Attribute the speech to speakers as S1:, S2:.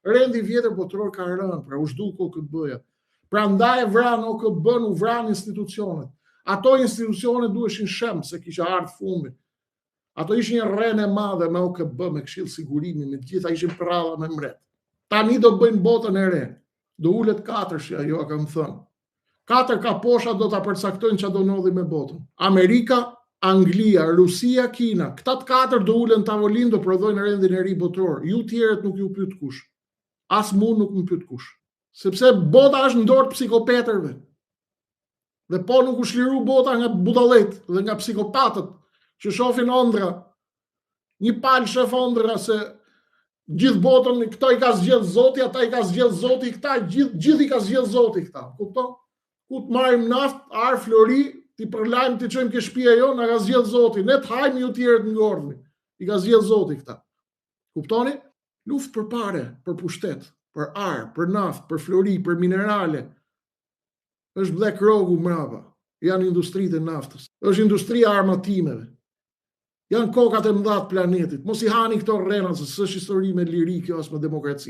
S1: Rendi vjetër botror ka rënë, pra u zhduk OKB-ja. Pra ndaj vran OKB-n, u vran institucionet. Ato institucionet duheshin shemb se kisha ardhur fundi. Ato ishin një rrenë e madhe me OKB, me Këshill Sigurimi, me gjitha ishin prralla me mbret. Tani do bëjnë botën e re. Do ulet 4-shi, ajo kam thënë. 4 kaposha do ta përcaktojnë çfarë do ndodhi me botën. Amerika, Anglia, Rusia, Kina. Këta të 4 do ulen tavolinë, do prodhojnë rendin e ri botror. Ju tjerët nuk ju pyet kush. As mu nuk më pyet kush. Sepse bota është në dorë të psikopetërve. Dhe po nuk u shliru bota nga budallet dhe nga psikopatët që shohin ëndra. Një palë shef ëndra se gjithë botën këto i ka zgjedh Zoti, ata i ka zgjedh Zoti, këta gjithë i ka zgjedh Zoti këta. Kupton? Ku të marrim naftë, ar flori, ti përlajmë ti çojmë ke shtëpia jo, na ka zgjedh Zoti. Ne të hajmë ju tjerët ngordhni. I ka zgjedh Zoti këta. Kuptoni? Luftë për pare, për pushtet, për ar, për naftë, për flori, për minerale. Është BlackRock mbrapa. Janë industritë e naftës. Është industria e armatimeve. Janë kokat e mëdha të planetit. Mos i hani këto rrena se s'është histori me liri kjo as me demokraci.